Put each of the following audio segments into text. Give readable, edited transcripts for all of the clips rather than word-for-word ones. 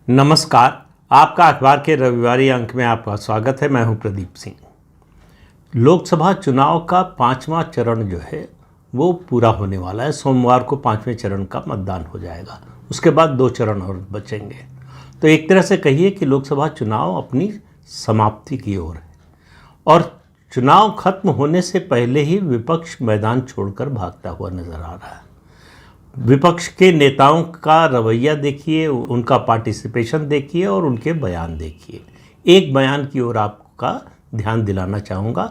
नमस्कार। आपका अखबार के रविवारी अंक में आपका स्वागत है। मैं हूं प्रदीप सिंह। लोकसभा चुनाव का 5वां चरण जो है वो पूरा होने वाला है। सोमवार को 5वें चरण का मतदान हो जाएगा। उसके बाद 2 चरण और बचेंगे। तो एक तरह से कहिए कि लोकसभा चुनाव अपनी समाप्ति की ओर है और चुनाव खत्म होने से पहले ही विपक्ष मैदान छोड़कर भागता हुआ नजर आ रहा है। विपक्ष के नेताओं का रवैया देखिए, उनका पार्टिसिपेशन देखिए और उनके बयान देखिए। एक बयान की ओर आपका ध्यान दिलाना चाहूँगा।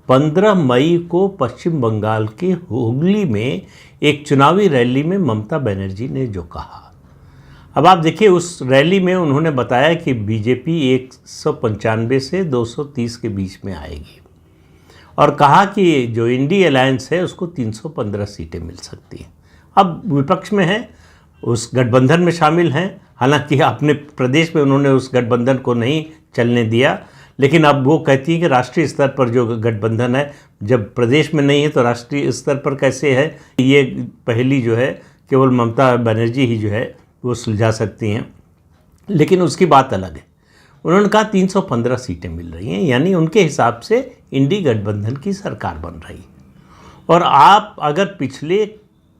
15 मई को पश्चिम बंगाल के हुगली में एक चुनावी रैली में ममता बनर्जी ने जो कहा, अब आप देखिए उस रैली में उन्होंने बताया कि बीजेपी 195 से 230 के बीच में आएगी और कहा कि जो इंडी अलायंस है उसको 315 सीटें मिल सकती हैं। अब विपक्ष में है, उस गठबंधन में शामिल हैं। हालांकि अपने प्रदेश में उन्होंने उस गठबंधन को नहीं चलने दिया, लेकिन अब वो कहती है कि राष्ट्रीय स्तर पर जो गठबंधन है, जब प्रदेश में नहीं है तो राष्ट्रीय स्तर पर कैसे है। ये पहली जो है केवल ममता बनर्जी ही जो है वो सुलझा सकती हैं। लेकिन उसकी बात अलग है। उन्होंने कहा 315 सीटें मिल रही हैं, यानी उनके हिसाब से इंडी गठबंधन की सरकार बन रही है। और आप अगर पिछले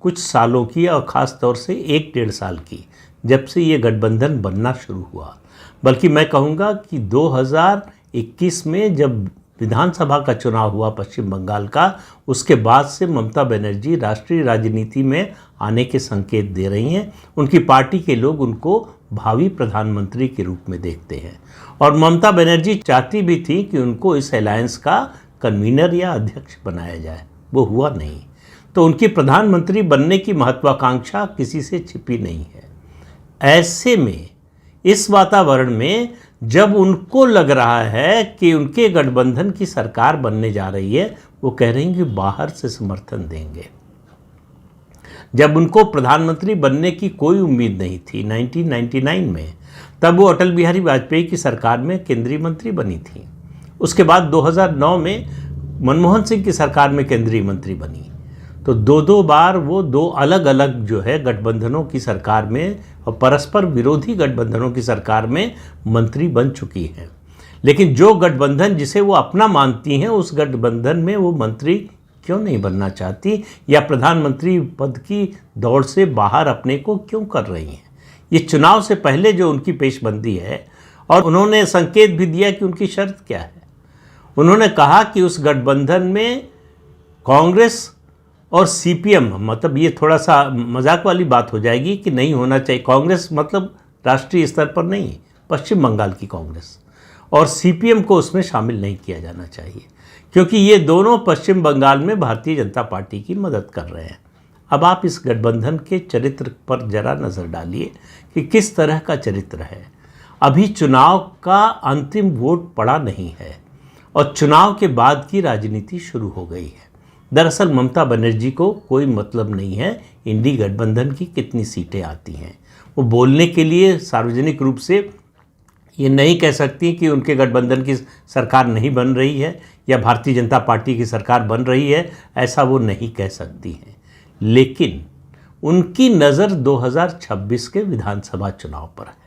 कुछ सालों की और ख़ास तौर से 1-1.5 साल की, जब से ये गठबंधन बनना शुरू हुआ, बल्कि मैं कहूँगा कि 2021 में जब विधानसभा का चुनाव हुआ पश्चिम बंगाल का, उसके बाद से ममता बनर्जी राष्ट्रीय राजनीति में आने के संकेत दे रही हैं। उनकी पार्टी के लोग उनको भावी प्रधानमंत्री के रूप में देखते हैं और ममता बनर्जी चाहती भी थी कि उनको इस अलायंस का कन्वीनर या अध्यक्ष बनाया जाए, वो हुआ नहीं। तो उनकी प्रधानमंत्री बनने की महत्वाकांक्षा किसी से छिपी नहीं है। ऐसे में इस वातावरण में जब उनको लग रहा है कि उनके गठबंधन की सरकार बनने जा रही है, वो कह रही हैं कि बाहर से समर्थन देंगे। जब उनको प्रधानमंत्री बनने की कोई उम्मीद नहीं थी 1999 में, तब वो अटल बिहारी वाजपेयी की सरकार में केंद्रीय मंत्री बनी थी। उसके बाद 2009 में मनमोहन सिंह की सरकार में केंद्रीय मंत्री बनी। तो 2 बार वो 2 अलग अलग जो है गठबंधनों की सरकार में और परस्पर विरोधी गठबंधनों की सरकार में मंत्री बन चुकी हैं। लेकिन जो गठबंधन जिसे वो अपना मानती हैं, उस गठबंधन में वो मंत्री क्यों नहीं बनना चाहती या प्रधानमंत्री पद की दौड़ से बाहर अपने को क्यों कर रही हैं। ये चुनाव से पहले जो उनकी पेशबंदी है, और उन्होंने संकेत भी दिया कि उनकी शर्त क्या है। उन्होंने कहा कि उस गठबंधन में कांग्रेस और सीपीएम, मतलब ये थोड़ा सा मजाक वाली बात हो जाएगी कि नहीं होना चाहिए। कांग्रेस मतलब राष्ट्रीय स्तर पर नहीं, पश्चिम बंगाल की कांग्रेस, और सीपीएम को उसमें शामिल नहीं किया जाना चाहिए, क्योंकि ये दोनों पश्चिम बंगाल में भारतीय जनता पार्टी की मदद कर रहे हैं। अब आप इस गठबंधन के चरित्र पर जरा नज़र डालिए कि किस तरह का चरित्र है। अभी चुनाव का अंतिम वोट पड़ा नहीं है और चुनाव के बाद की राजनीति शुरू हो गई है। दरअसल ममता बनर्जी को कोई मतलब नहीं है इंडी गठबंधन की कितनी सीटें आती हैं। वो बोलने के लिए सार्वजनिक रूप से ये नहीं कह सकती कि उनके गठबंधन की सरकार नहीं बन रही है या भारतीय जनता पार्टी की सरकार बन रही है, ऐसा वो नहीं कह सकती हैं। लेकिन उनकी नज़र 2026 के विधानसभा चुनाव पर है।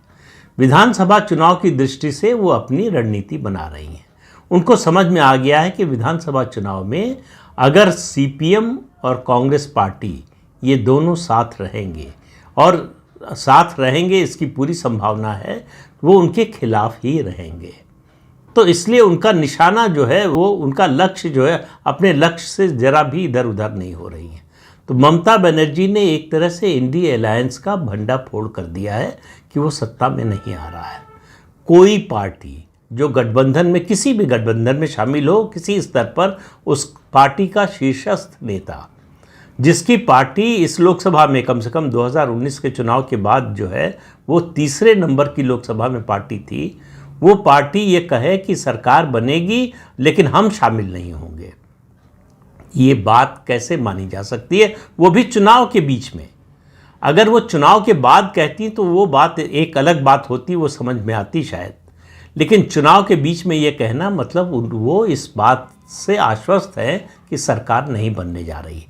विधानसभा चुनाव की दृष्टि से वो अपनी रणनीति बना रही हैं। उनको समझ में आ गया है कि विधानसभा चुनाव में अगर सीपीएम और कांग्रेस पार्टी ये दोनों साथ रहेंगे, और साथ रहेंगे इसकी पूरी संभावना है, वो उनके खिलाफ ही रहेंगे। तो इसलिए उनका निशाना जो है, वो उनका लक्ष्य जो है, अपने लक्ष्य से ज़रा भी इधर उधर नहीं हो रही है। तो ममता बनर्जी ने एक तरह से इंडी अलायंस का भंडा फोड़ कर दिया है कि वो सत्ता में नहीं आ रहा है। कोई पार्टी जो गठबंधन में, किसी भी गठबंधन में शामिल हो, किसी स्तर पर उस पार्टी का शीर्षस्थ नेता, जिसकी पार्टी इस लोकसभा में कम से कम 2019 के चुनाव के बाद जो है वो 3रे नंबर की लोकसभा में पार्टी थी, वो पार्टी ये कहे कि सरकार बनेगी लेकिन हम शामिल नहीं होंगे, ये बात कैसे मानी जा सकती है? वो भी चुनाव के बीच में। अगर वो चुनाव के बाद कहती तो वो बात एक अलग बात होती, वो समझ में आती शायद। लेकिन चुनाव के बीच में ये कहना मतलब वो इस बात से आश्वस्त है कि सरकार नहीं बनने जा रही।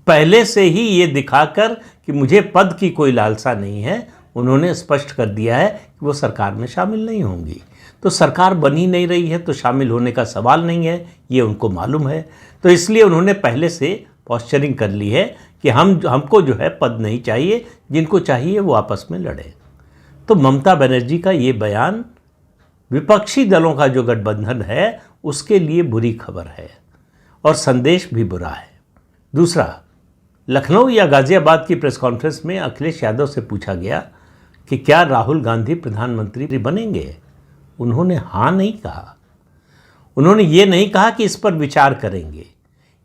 पहले से ही ये दिखाकर कि मुझे पद की कोई लालसा नहीं है, उन्होंने स्पष्ट कर दिया है कि वो सरकार में शामिल नहीं होंगी। तो सरकार बन ही नहीं रही है तो शामिल होने का सवाल नहीं है, ये उनको मालूम है। तो इसलिए उन्होंने पहले से पॉस्चरिंग कर ली है कि हमको जो है पद नहीं चाहिए, जिनको चाहिए वो आपस में लड़े। तो ममता बनर्जी का ये बयान विपक्षी दलों का जो गठबंधन है उसके लिए बुरी खबर है और संदेश भी बुरा है। दूसरा, लखनऊ या गाजियाबाद की प्रेस कॉन्फ्रेंस में अखिलेश यादव से पूछा गया कि क्या राहुल गांधी प्रधानमंत्री बनेंगे। उन्होंने हाँ नहीं कहा। उन्होंने ये नहीं कहा कि इस पर विचार करेंगे,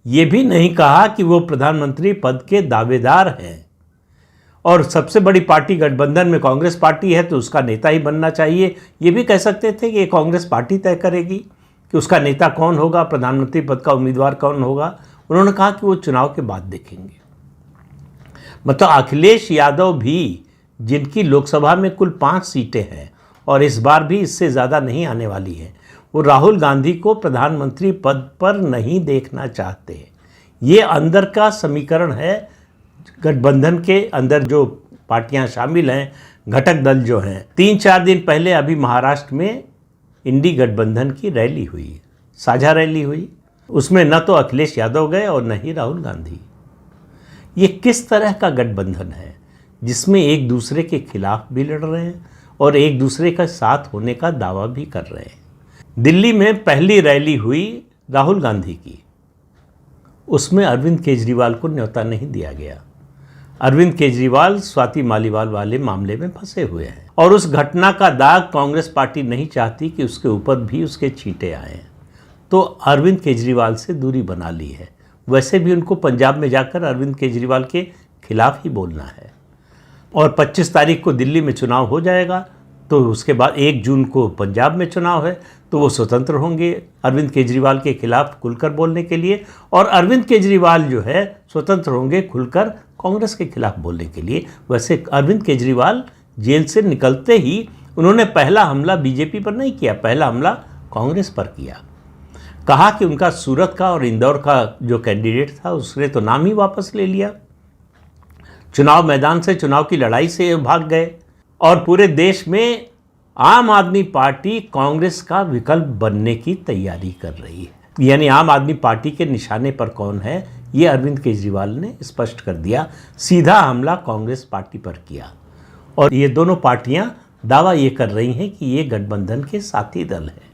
ये भी नहीं कहा कि वो प्रधानमंत्री पद के दावेदार हैं। और सबसे बड़ी पार्टी गठबंधन में कांग्रेस पार्टी है तो उसका नेता ही बनना चाहिए, ये भी कह सकते थे कि ये कांग्रेस पार्टी तय करेगी कि उसका नेता कौन होगा, प्रधानमंत्री पद का उम्मीदवार कौन होगा। उन्होंने कहा कि वो चुनाव के बाद देखेंगे। मतलब अखिलेश यादव भी, जिनकी लोकसभा में कुल 5 सीटें हैं और इस बार भी इससे ज़्यादा नहीं आने वाली हैं, वो राहुल गांधी को प्रधानमंत्री पद पर नहीं देखना चाहते। ये अंदर का समीकरण है। गठबंधन के अंदर जो पार्टियां शामिल हैं, घटक दल जो हैं, 3-4 दिन पहले अभी महाराष्ट्र में इंडी गठबंधन की रैली हुई, साझा रैली हुई। उसमें न तो अखिलेश यादव गए और न ही राहुल गांधी। ये किस तरह का गठबंधन है जिसमें एक दूसरे के खिलाफ भी लड़ रहे हैं और एक दूसरे का साथ होने का दावा भी कर रहे हैं। दिल्ली में पहली रैली हुई राहुल गांधी की, उसमें अरविंद केजरीवाल को न्योता नहीं दिया गया। अरविंद केजरीवाल स्वाति मालीवाल वाले मामले में फंसे हुए हैं और उस घटना का दाग कांग्रेस पार्टी नहीं चाहती कि उसके ऊपर भी उसके छींटे आए, तो अरविंद केजरीवाल से दूरी बना ली है। वैसे भी उनको पंजाब में जाकर अरविंद केजरीवाल के खिलाफ ही बोलना है और 25 तारीख को दिल्ली में चुनाव हो जाएगा, तो उसके बाद 1 जून को पंजाब में चुनाव है, तो वो स्वतंत्र होंगे अरविंद केजरीवाल के खिलाफ खुलकर बोलने के लिए, और अरविंद केजरीवाल जो है स्वतंत्र होंगे खुलकर कांग्रेस के खिलाफ बोलने के लिए। वैसे अरविंद केजरीवाल जेल से निकलते ही उन्होंने पहला हमला बीजेपी पर नहीं किया, पहला हमला कांग्रेस पर किया। कहा कि उनका सूरत का और इंदौर का जो कैंडिडेट था उसने तो नाम ही वापस ले लिया, चुनाव मैदान से, चुनाव की लड़ाई से भाग गए। और पूरे देश में आम आदमी पार्टी कांग्रेस का विकल्प बनने की तैयारी कर रही है। यानी आम आदमी पार्टी के निशाने पर कौन है, ये अरविंद केजरीवाल ने स्पष्ट कर दिया। सीधा हमला कांग्रेस पार्टी पर किया और ये दोनों पार्टियां दावा ये कर रही हैं कि ये गठबंधन के साथी दल हैं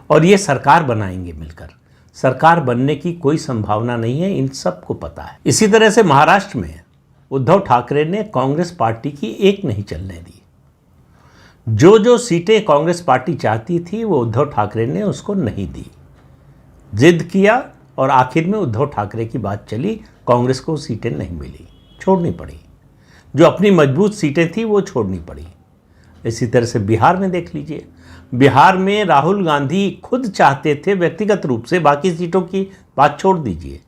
और ये सरकार बनाएंगे मिलकर। सरकार बनने की कोई संभावना नहीं है, इन सबको पता है। इसी तरह से महाराष्ट्र में उद्धव ठाकरे ने कांग्रेस पार्टी की एक नहीं चलने दी। जो सीटें कांग्रेस पार्टी चाहती थी वो उद्धव ठाकरे ने उसको नहीं दी, जिद किया और आखिर में उद्धव ठाकरे की बात चली, कांग्रेस को सीटें नहीं मिली, छोड़नी पड़ी। जो अपनी मजबूत सीटें थी वो छोड़नी पड़ी। इसी तरह से बिहार में देख लीजिए, बिहार में राहुल गांधी खुद चाहते थे व्यक्तिगत रूप से, बाकी सीटों की बात छोड़ दीजिए,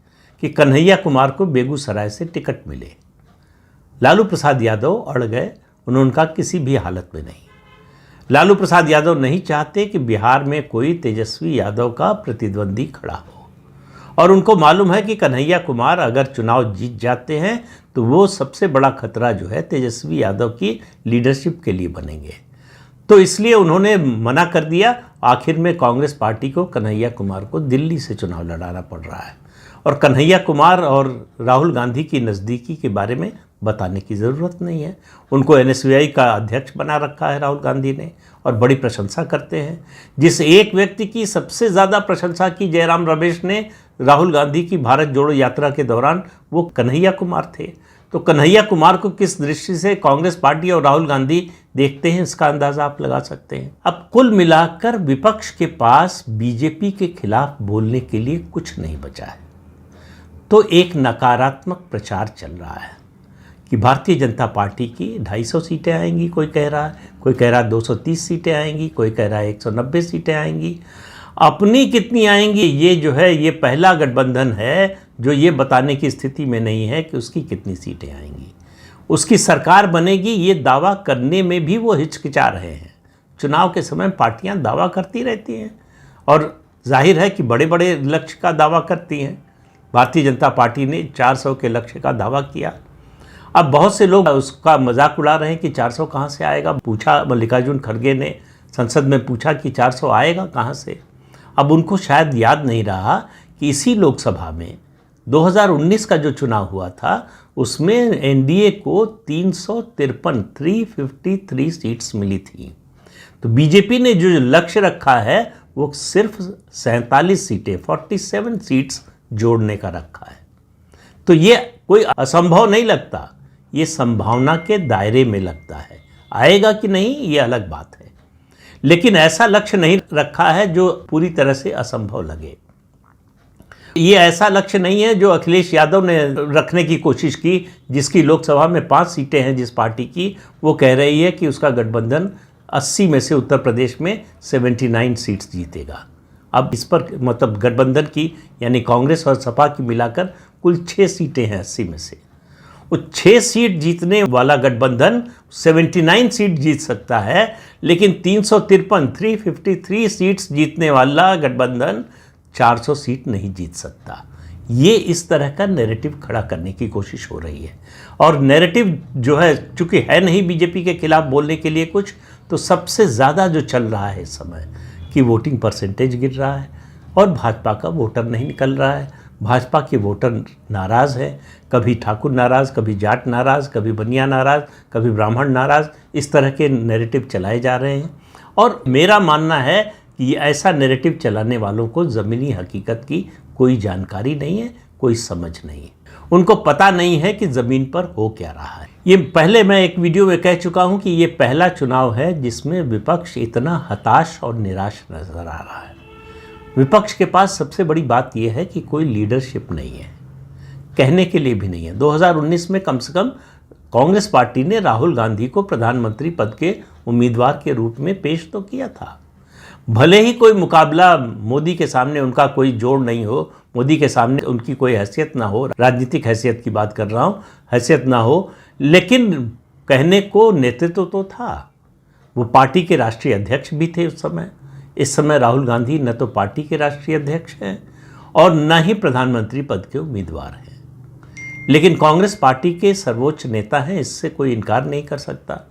कि कन्हैया कुमार को बेगूसराय से टिकट मिले। लालू प्रसाद यादव अड़ गए, उन्होंने कहा किसी भी हालत में नहीं। लालू प्रसाद यादव नहीं चाहते कि बिहार में कोई तेजस्वी यादव का प्रतिद्वंदी खड़ा हो और उनको मालूम है कि कन्हैया कुमार अगर चुनाव जीत जाते हैं तो वो सबसे बड़ा खतरा जो है तेजस्वी यादव की लीडरशिप के लिए बनेंगे। तो इसलिए उन्होंने मना कर दिया। आखिर में कांग्रेस पार्टी को कन्हैया कुमार को दिल्ली से चुनाव लड़ाना पड़ रहा है और कन्हैया कुमार और राहुल गांधी की नज़दीकी के बारे में बताने की ज़रूरत नहीं है। उनको NSVI का अध्यक्ष बना रखा है राहुल गांधी ने और बड़ी प्रशंसा करते हैं। जिस एक व्यक्ति की सबसे ज़्यादा प्रशंसा की जयराम रमेश ने राहुल गांधी की भारत जोड़ो यात्रा के दौरान, वो कन्हैया कुमार थे। तो कन्हैया कुमार को किस दृष्टि से कांग्रेस पार्टी और राहुल गांधी देखते हैं, इसका अंदाज़ा आप लगा सकते हैं। अब कुल मिलाकर विपक्ष के पास बीजेपी के खिलाफ बोलने के लिए कुछ नहीं बचा है। तो एक नकारात्मक प्रचार चल रहा है कि भारतीय जनता पार्टी की 250 सीटें आएंगी, कोई कह रहा है, कोई कह रहा है 230 सीटें आएंगी, कोई कह रहा है 190 सीटें आएंगी। अपनी कितनी आएंगी ये जो है, ये पहला गठबंधन है जो ये बताने की स्थिति में नहीं है कि उसकी कितनी सीटें आएंगी। उसकी सरकार बनेगी ये दावा करने में भी वो हिचकिचा रहे हैं। चुनाव के समय पार्टियां दावा करती रहती हैं और जाहिर है कि बड़े बड़े लक्ष्य का दावा करती हैं। भारतीय जनता पार्टी ने 400 के लक्ष्य का दावा किया। अब बहुत से लोग उसका मजाक उड़ा रहे हैं कि 400 कहाँ से आएगा। पूछा मल्लिकार्जुन खड़गे ने संसद में पूछा कि 400 आएगा कहाँ से। अब उनको शायद याद नहीं रहा कि इसी लोकसभा में 2019 का जो चुनाव हुआ था उसमें एनडीए को 353 सीट्स मिली थी। तो बीजेपी ने जो लक्ष्य रखा है वो सिर्फ 47 सीटें 47 सीट्स जोड़ने का रखा है। तो ये कोई असंभव नहीं लगता, ये संभावना के दायरे में लगता है। आएगा कि नहीं ये अलग बात है, लेकिन ऐसा लक्ष्य नहीं रखा है जो पूरी तरह से असंभव लगे। ये ऐसा लक्ष्य नहीं है जो अखिलेश यादव ने रखने की कोशिश की, जिसकी लोकसभा में 5 सीटें हैं जिस पार्टी की, वो कह रही है कि उसका गठबंधन 80 में से उत्तर प्रदेश में 79 सीट्स जीतेगा। अब इस पर मतलब गठबंधन की यानी कांग्रेस और सपा की मिलाकर कुल 6 सीटें हैं 80 में से। वो 6 सीट जीतने वाला गठबंधन 79 सीट जीत सकता है, लेकिन 353 सीट्स जीतने वाला गठबंधन 400 सीट नहीं जीत सकता। ये इस तरह का नैरेटिव खड़ा करने की कोशिश हो रही है। और नैरेटिव जो है चूंकि है नहीं बीजेपी के खिलाफ बोलने के लिए कुछ, तो सबसे ज़्यादा जो चल रहा है इस समय कि वोटिंग परसेंटेज गिर रहा है और भाजपा का वोटर नहीं निकल रहा है। भाजपा के वोटर नाराज़ है, कभी ठाकुर नाराज़, कभी जाट नाराज़, कभी बनिया नाराज़, कभी ब्राह्मण नाराज़, इस तरह के नैरेटिव चलाए जा रहे हैं। और मेरा मानना है कि ऐसा नैरेटिव चलाने वालों को ज़मीनी हकीकत की कोई जानकारी नहीं है, कोई समझ नहीं है। उनको पता नहीं है कि ज़मीन पर हो क्या रहा है। ये पहले मैं एक वीडियो में कह चुका हूँ कि ये पहला चुनाव है जिसमें विपक्ष इतना हताश और निराश नज़र आ रहा है। विपक्ष के पास सबसे बड़ी बात यह है कि कोई लीडरशिप नहीं है, कहने के लिए भी नहीं है। 2019 में कम से कम कांग्रेस पार्टी ने राहुल गांधी को प्रधानमंत्री पद के उम्मीदवार के रूप में पेश तो किया था। भले ही कोई मुकाबला मोदी के सामने उनका कोई जोड़ नहीं हो, मोदी के सामने उनकी कोई हैसियत ना हो, राजनीतिक हैसियत की बात कर रहा हूँ, हैसियत ना हो, लेकिन कहने को नेतृत्व तो था। वो पार्टी के राष्ट्रीय अध्यक्ष भी थे उस समय। इस समय राहुल गांधी न तो पार्टी के राष्ट्रीय अध्यक्ष हैं और न ही प्रधानमंत्री पद के उम्मीदवार हैं, लेकिन कांग्रेस पार्टी के सर्वोच्च नेता हैं, इससे कोई इनकार नहीं कर सकता।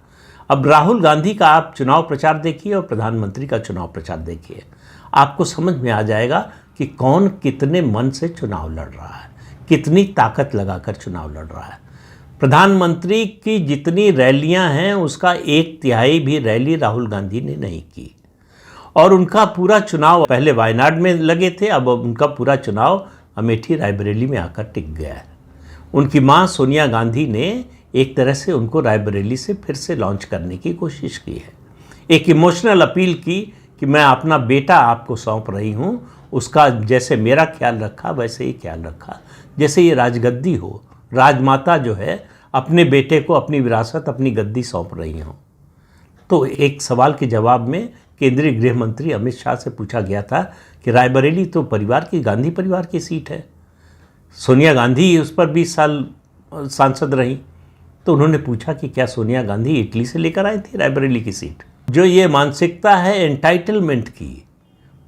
अब राहुल गांधी का आप चुनाव प्रचार देखिए और प्रधानमंत्री का चुनाव प्रचार देखिए, आपको समझ में आ जाएगा कि कौन कितने मन से चुनाव लड़ रहा है, कितनी ताकत लगाकर चुनाव लड़ रहा है। प्रधानमंत्री की जितनी रैलियां हैं उसका 1/3 भी रैली राहुल गांधी ने नहीं की, और उनका पूरा चुनाव पहले वायनाड में लगे थे, अब उनका पूरा चुनाव अमेठी रायबरेली में आकर टिक गया है। उनकी मां सोनिया गांधी ने एक तरह से उनको रायबरेली से फिर से लॉन्च करने की कोशिश की है। एक इमोशनल अपील की कि मैं अपना बेटा आपको सौंप रही हूँ, उसका जैसे मेरा ख्याल रखा वैसे ही ख्याल रखा, जैसे ये राजगद्दी हो, राजमाता जो है अपने बेटे को अपनी विरासत, अपनी गद्दी सौंप रही हो। तो एक सवाल के जवाब में केंद्रीय गृह मंत्री अमित शाह से पूछा गया था कि रायबरेली तो परिवार की, गांधी परिवार की सीट है, सोनिया गांधी उस पर 20 साल सांसद रही, तो उन्होंने पूछा कि क्या सोनिया गांधी इटली से लेकर आई थी रायबरेली की सीट। जो ये मानसिकता है एंटाइटलमेंट की,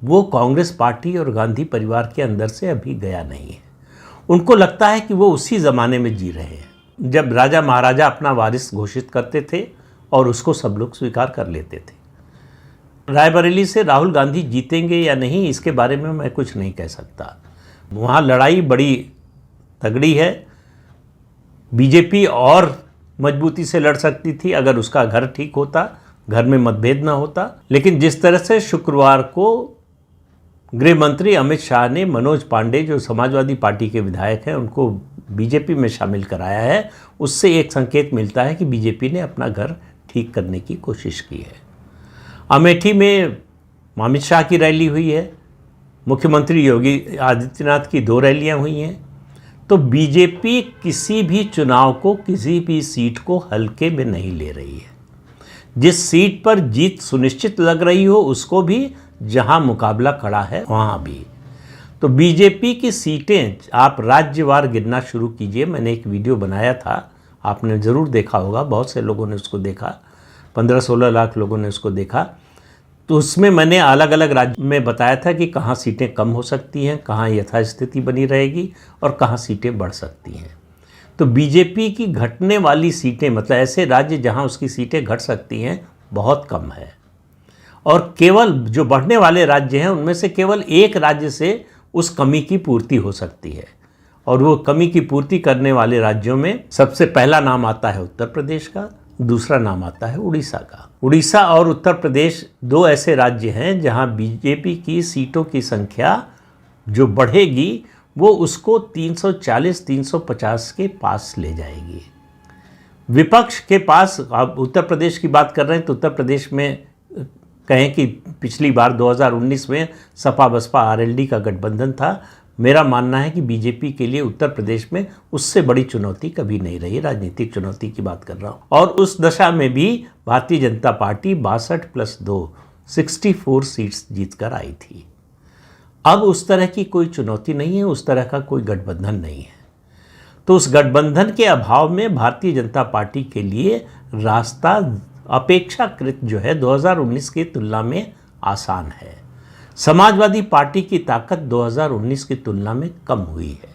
वो कांग्रेस पार्टी और गांधी परिवार के अंदर से अभी गया नहीं है। उनको लगता है कि वो उसी ज़माने में जी रहे हैं जब राजा महाराजा अपना वारिस घोषित करते थे और उसको सब लोग स्वीकार कर लेते थे। रायबरेली से राहुल गांधी जीतेंगे या नहीं इसके बारे में मैं कुछ नहीं कह सकता। वहाँ लड़ाई बड़ी तगड़ी है। बीजेपी और मजबूती से लड़ सकती थी अगर उसका घर ठीक होता, घर में मतभेद ना होता, लेकिन जिस तरह से शुक्रवार को गृह मंत्री अमित शाह ने मनोज पांडे जो समाजवादी पार्टी के विधायक हैं उनको बीजेपी में शामिल कराया है, उससे एक संकेत मिलता है कि बीजेपी ने अपना घर ठीक करने की कोशिश की है। अमेठी में अमित शाह की रैली हुई है, मुख्यमंत्री योगी आदित्यनाथ की 2 रैलियां हुई हैं। तो बीजेपी किसी भी चुनाव को, किसी भी सीट को हल्के में नहीं ले रही है। जिस सीट पर जीत सुनिश्चित लग रही हो उसको भी, जहां मुकाबला खड़ा है वहां भी। तो बीजेपी की सीटें आप राज्यवार गिनना शुरू कीजिए। मैंने एक वीडियो बनाया था, आपने ज़रूर देखा होगा, बहुत से लोगों ने उसको देखा, 15-16 लाख लोगों ने उसको देखा। तो उसमें मैंने अलग अलग राज्य में बताया था कि कहाँ सीटें कम हो सकती हैं, कहाँ यथास्थिति बनी रहेगी और कहाँ सीटें बढ़ सकती हैं। तो बीजेपी की घटने वाली सीटें, मतलब ऐसे राज्य जहां उसकी सीटें घट सकती हैं, बहुत कम है। और केवल जो बढ़ने वाले राज्य हैं उनमें से केवल एक राज्य से उस कमी की पूर्ति हो सकती है, और वो कमी की पूर्ति करने वाले राज्यों में सबसे पहला नाम आता है उत्तर प्रदेश का, दूसरा नाम आता है उड़ीसा का। उड़ीसा और उत्तर प्रदेश दो ऐसे राज्य हैं जहां बीजेपी की सीटों की संख्या जो बढ़ेगी वो उसको 340-350 के पास ले जाएगी। विपक्ष के पास, अब उत्तर प्रदेश की बात कर रहे हैं तो उत्तर प्रदेश में कहें कि पिछली बार 2019 में सपा बसपा आरएलडी का गठबंधन था। मेरा मानना है कि बीजेपी के लिए उत्तर प्रदेश में उससे बड़ी चुनौती कभी नहीं रही, राजनीतिक चुनौती की बात कर रहा हूँ। और उस दशा में भी भारतीय जनता पार्टी 62+2 64 सीट्स जीतकर आई थी। अब उस तरह की कोई चुनौती नहीं है, उस तरह का कोई गठबंधन नहीं है। तो उस गठबंधन के अभाव में भारतीय जनता पार्टी के लिए रास्ता अपेक्षाकृत जो है 2019 की तुलना में आसान है। समाजवादी पार्टी की ताकत 2019 की तुलना में कम हुई है।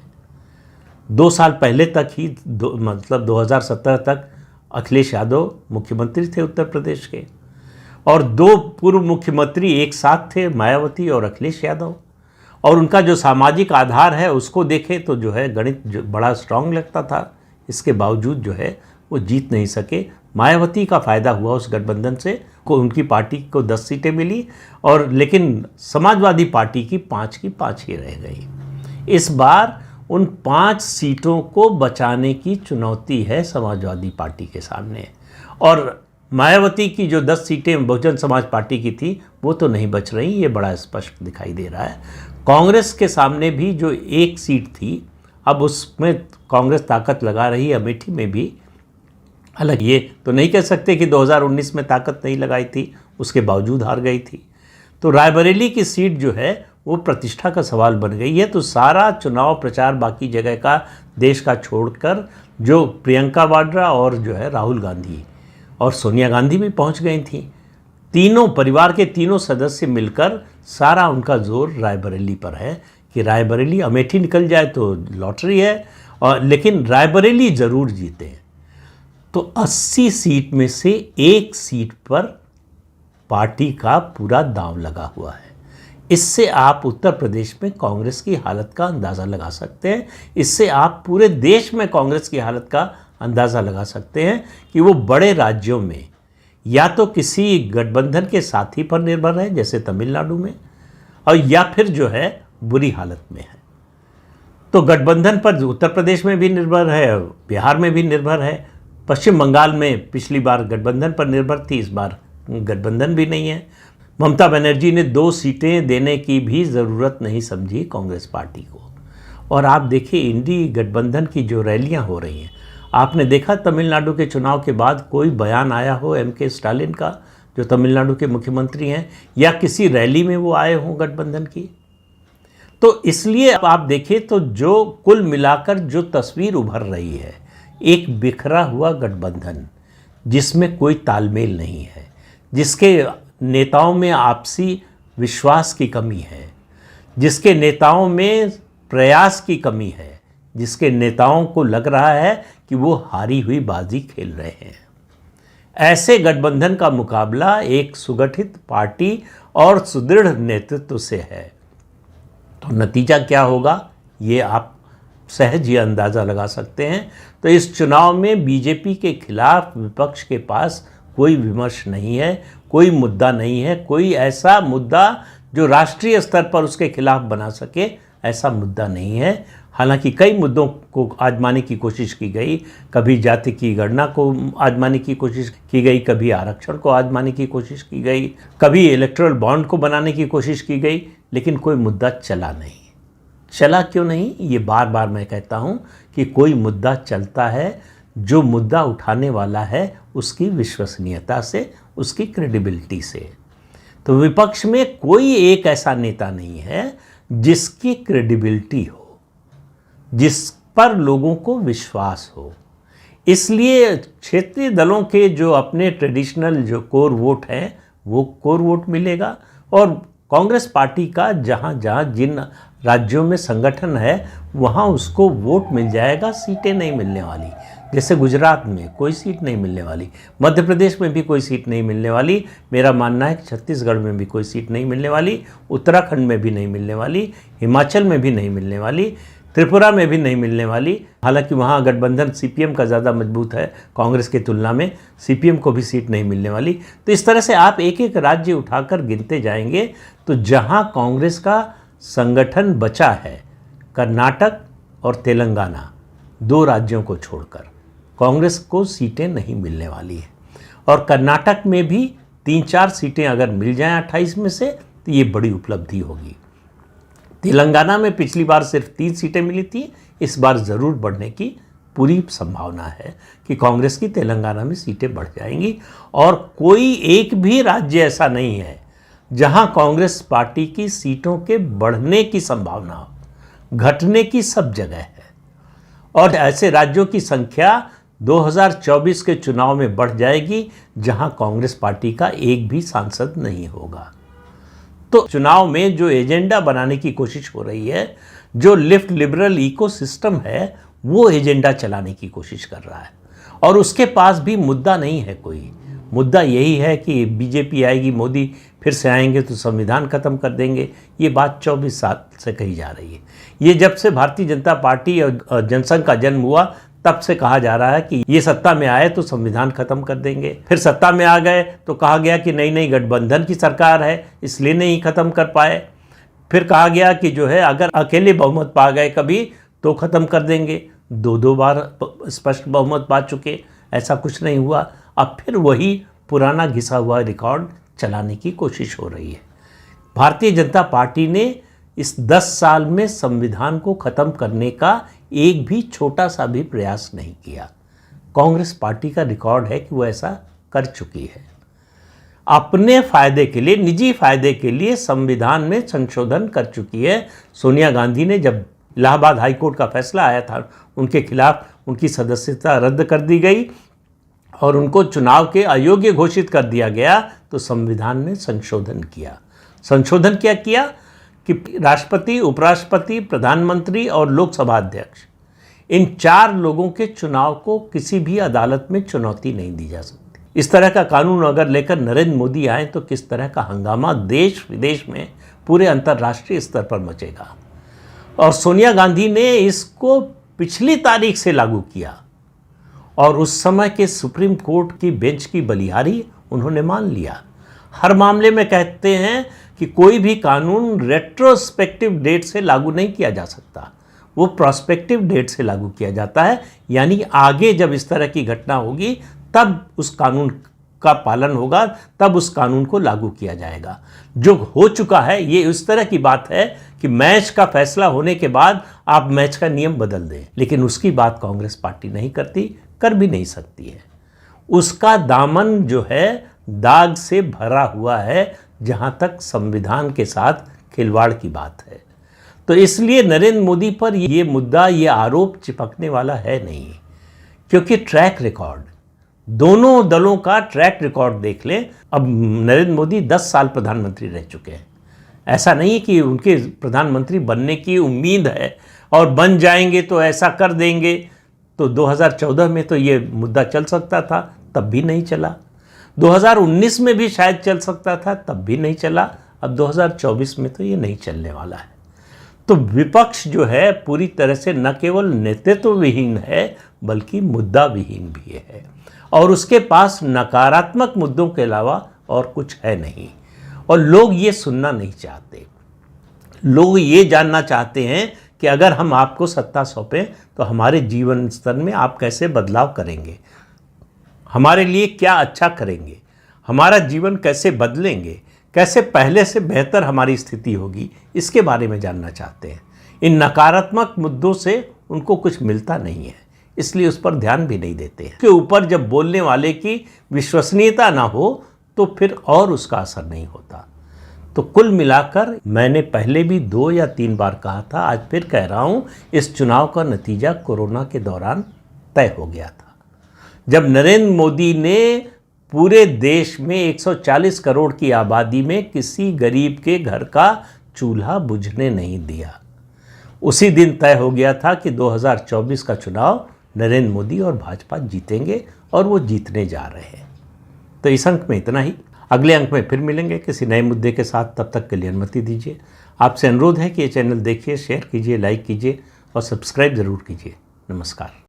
2 साल पहले तक ही मतलब 2017 तक अखिलेश यादव मुख्यमंत्री थे उत्तर प्रदेश के, और 2 पूर्व मुख्यमंत्री एक साथ थे, मायावती और अखिलेश यादव। और उनका जो सामाजिक आधार है उसको देखें तो जो है गणित जो बड़ा स्ट्रांग लगता था, इसके बावजूद जो है वो जीत नहीं सके। मायावती का फ़ायदा हुआ उस गठबंधन से, को उनकी पार्टी को 10 सीटें मिली, और लेकिन समाजवादी पार्टी की 5 की 5 ही रह गई। इस बार उन 5 सीटों को बचाने की चुनौती है समाजवादी पार्टी के सामने। और मायावती की जो 10 सीटें बहुजन समाज पार्टी की थी वो तो नहीं बच रही, ये बड़ा स्पष्ट दिखाई दे रहा है। कांग्रेस के सामने भी जो 1 सीट थी, अब उसमें कांग्रेस ताकत लगा रही है, अमेठी में भी। हालांकि ये तो नहीं कह सकते कि 2019 में ताकत नहीं लगाई थी, उसके बावजूद हार गई थी। तो रायबरेली की सीट जो है वो प्रतिष्ठा का सवाल बन गई है। तो सारा चुनाव प्रचार बाकी जगह का, देश का छोड़कर, जो प्रियंका वाड्रा और जो है राहुल गांधी और सोनिया गांधी भी पहुंच गई थी, तीनों परिवार के तीनों सदस्य मिलकर सारा उनका जोर रायबरेली पर है कि रायबरेली, अमेठी निकल जाए तो लॉटरी है, और लेकिन रायबरेली ज़रूर जीते। तो 80 सीट में से 1 सीट पर पार्टी का पूरा दांव लगा हुआ है। इससे आप उत्तर प्रदेश में कांग्रेस की हालत का अंदाज़ा लगा सकते हैं। इससे आप पूरे देश में कांग्रेस की हालत का अंदाज़ा लगा सकते हैं कि वो बड़े राज्यों में या तो किसी गठबंधन के साथी पर निर्भर है, जैसे तमिलनाडु में, और या फिर जो है बुरी हालत में है। तो गठबंधन पर उत्तर प्रदेश में भी निर्भर है, बिहार में भी निर्भर है, पश्चिम बंगाल में पिछली बार गठबंधन पर निर्भर थी, इस बार गठबंधन भी नहीं है। ममता बनर्जी ने 2 सीटें देने की भी ज़रूरत नहीं समझी कांग्रेस पार्टी को। और आप देखिए इंडी गठबंधन की जो रैलियां हो रही हैं, आपने देखा तमिलनाडु के चुनाव के बाद कोई बयान आया हो MK स्टालिन का, जो तमिलनाडु के मुख्यमंत्री हैं, या किसी रैली में वो आए हों गठबंधन की? तो इसलिए आप देखिए तो जो कुल मिलाकर जो तस्वीर उभर रही है, एक बिखरा हुआ गठबंधन जिसमें कोई तालमेल नहीं है, जिसके नेताओं में आपसी विश्वास की कमी है, जिसके नेताओं में प्रयास की कमी है, जिसके नेताओं को लग रहा है कि वो हारी हुई बाजी खेल रहे हैं। ऐसे गठबंधन का मुकाबला एक सुगठित पार्टी और सुदृढ़ नेतृत्व से है। तो नतीजा क्या होगा ये आप सहज ही अंदाज़ा लगा सकते हैं। तो इस चुनाव में बीजेपी के खिलाफ विपक्ष के पास कोई विमर्श नहीं है, कोई मुद्दा नहीं है, कोई ऐसा मुद्दा जो राष्ट्रीय स्तर पर उसके खिलाफ बना सके, ऐसा मुद्दा नहीं है। हालांकि कई मुद्दों को आजमाने की कोशिश की गई, कभी जाति की गणना को आजमाने की कोशिश की गई, कभी आरक्षण को आजमाने की कोशिश की गई, कभी इलेक्टोरल बॉन्ड को बनाने की कोशिश की गई, लेकिन कोई मुद्दा चला नहीं। चला क्यों नहीं, ये बार बार मैं कहता हूँ कि कोई मुद्दा चलता है जो मुद्दा उठाने वाला है उसकी विश्वसनीयता से, उसकी क्रेडिबिलिटी से। तो विपक्ष में कोई एक ऐसा नेता नहीं है जिसकी क्रेडिबिलिटी हो, जिस पर लोगों को विश्वास हो। इसलिए क्षेत्रीय दलों के जो अपने ट्रेडिशनल जो कोर वोट हैं वो कोर वोट मिलेगा, और कांग्रेस पार्टी का जहाँ जहाँ जिन राज्यों में संगठन है वहाँ उसको वोट मिल जाएगा, सीटें नहीं मिलने वाली। जैसे गुजरात में कोई सीट नहीं मिलने वाली, मध्य प्रदेश में भी कोई सीट नहीं मिलने वाली, मेरा मानना है कि छत्तीसगढ़ में भी कोई सीट नहीं मिलने वाली, उत्तराखंड में भी नहीं मिलने वाली, हिमाचल में भी नहीं मिलने वाली, त्रिपुरा में भी नहीं मिलने वाली। हालांकि वहाँ गठबंधन सीपीएम का ज़्यादा मजबूत है कांग्रेस की तुलना में, सीपीएम को भी सीट नहीं मिलने वाली। तो इस तरह से आप एक एक राज्य उठाकर गिनते जाएंगे तो जहाँ कांग्रेस का संगठन बचा है, कर्नाटक और तेलंगाना, 2 राज्यों को छोड़कर कांग्रेस को सीटें नहीं मिलने वाली है। और कर्नाटक में भी 3-4 सीटें अगर मिल जाएं 28 में से तो ये बड़ी उपलब्धि होगी। तेलंगाना में पिछली बार सिर्फ 3 सीटें मिली थी, इस बार ज़रूर बढ़ने की पूरी संभावना है कि कांग्रेस की तेलंगाना में सीटें बढ़ जाएंगी। और कोई एक भी राज्य ऐसा नहीं है जहां कांग्रेस पार्टी की सीटों के बढ़ने की संभावना हो, घटने की सब जगह है। और ऐसे राज्यों की संख्या 2024 के चुनाव में बढ़ जाएगी जहां कांग्रेस पार्टी का एक भी सांसद नहीं होगा। तो चुनाव में जो एजेंडा बनाने की कोशिश हो रही है, जो लेफ्ट लिबरल इकोसिस्टम है, वो एजेंडा चलाने की कोशिश कर रहा है। और उसके पास भी मुद्दा नहीं है कोई। मुद्दा यही है कि बीजेपी आएगी, मोदी फिर से आएंगे तो संविधान खत्म कर देंगे। ये बात 24 साल से कही जा रही है। ये जब से भारतीय जनता पार्टी और जनसंघ का जन्म हुआ तब से कहा जा रहा है कि ये सत्ता में आए तो संविधान खत्म कर देंगे। फिर सत्ता में आ गए तो कहा गया कि नहीं गठबंधन की सरकार है इसलिए नहीं खत्म कर पाए। फिर कहा गया कि जो है अगर अकेले बहुमत पा गए कभी तो खत्म कर देंगे। 2 बार स्पष्ट बहुमत पा चुके, ऐसा कुछ नहीं हुआ। अब फिर वही पुराना घिसा हुआ रिकॉर्ड चलाने की कोशिश हो रही है। भारतीय जनता पार्टी ने इस 10 साल में संविधान को खत्म करने का एक भी छोटा सा भी प्रयास नहीं किया। कांग्रेस पार्टी का रिकॉर्ड है कि वो ऐसा कर चुकी है। अपने फायदे के लिए, निजी फायदे के लिए संविधान में संशोधन कर चुकी है। सोनिया गांधी ने जब इलाहाबाद हाईकोर्ट का फैसला आया था उनके खिलाफ, उनकी सदस्यता रद्द कर दी गई और उनको चुनाव के अयोग्य घोषित कर दिया गया, तो संविधान में संशोधन किया। संशोधन क्या किया कि राष्ट्रपति, उपराष्ट्रपति, प्रधानमंत्री और लोकसभा अध्यक्ष, इन 4 लोगों के चुनाव को किसी भी अदालत में चुनौती नहीं दी जा सकती। इस तरह का कानून अगर लेकर नरेंद्र मोदी आए तो किस तरह का हंगामा देश विदेश में, पूरे अंतर्राष्ट्रीय स्तर पर मचेगा। और सोनिया गांधी ने इसको पिछली तारीख से लागू किया और उस समय के सुप्रीम कोर्ट की बेंच की बलिहारी उन्होंने मान लिया। हर मामले में कहते हैं कि कोई भी कानून रेट्रोस्पेक्टिव डेट से लागू नहीं किया जा सकता, वो प्रोस्पेक्टिव डेट से लागू किया जाता है। यानी आगे जब इस तरह की घटना होगी तब उस कानून का पालन होगा, तब उस कानून को लागू किया जाएगा। जो हो चुका है ये इस तरह की बात है कि मैच का फैसला होने के बाद आप मैच का नियम बदल दें, लेकिन उसकी बात कांग्रेस पार्टी नहीं करती, कर भी नहीं सकती है। उसका दामन जो है दाग से भरा हुआ है जहां तक संविधान के साथ खिलवाड़ की बात है। तो इसलिए नरेंद्र मोदी पर ये मुद्दा, ये आरोप चिपकने वाला है नहीं, क्योंकि ट्रैक रिकॉर्ड, दोनों दलों का ट्रैक रिकॉर्ड देख लें। अब नरेंद्र मोदी 10 साल प्रधानमंत्री रह चुके हैं। ऐसा नहीं कि उनके प्रधानमंत्री बनने की उम्मीद है और बन जाएंगे तो ऐसा कर देंगे। तो 2014 में तो ये मुद्दा चल सकता था, तब भी नहीं चला। 2019 में भी शायद चल सकता था, तब भी नहीं चला। अब 2024 में तो ये नहीं चलने वाला है। तो विपक्ष जो है पूरी तरह से न केवल नेतृत्व विहीन है बल्कि मुद्दा विहीन भी है, और उसके पास नकारात्मक मुद्दों के अलावा और कुछ है नहीं। और लोग ये सुनना नहीं चाहते। लोग ये जानना चाहते हैं कि अगर हम आपको सत्ता सौंपें तो हमारे जीवन स्तर में आप कैसे बदलाव करेंगे, हमारे लिए क्या अच्छा करेंगे, हमारा जीवन कैसे बदलेंगे, कैसे पहले से बेहतर हमारी स्थिति होगी, इसके बारे में जानना चाहते हैं। इन नकारात्मक मुद्दों से उनको कुछ मिलता नहीं है, इसलिए उस पर ध्यान भी नहीं देते हैं। के ऊपर जब बोलने वाले की विश्वसनीयता ना हो तो फिर और उसका असर नहीं होता। तो कुल मिलाकर मैंने पहले भी 2 या 3 बार कहा था, आज फिर कह रहा हूँ, इस चुनाव का नतीजा कोरोना के दौरान तय हो गया था। जब नरेंद्र मोदी ने पूरे देश में 140 करोड़ की आबादी में किसी गरीब के घर का चूल्हा बुझने नहीं दिया। उसी दिन तय हो गया था कि 2024 का चुनाव नरेंद्र मोदी और भाजपा जीतेंगे और वो जीतने जा रहे हैं। तो इस अंक में इतना ही। अगले अंक में फिर मिलेंगे किसी नए मुद्दे के साथ। तब तक के लिए अनुमति दीजिए। आपसे अनुरोध है कि ये चैनल देखिए, शेयर कीजिए, लाइक कीजिए और सब्सक्राइब ज़रूर कीजिए। नमस्कार।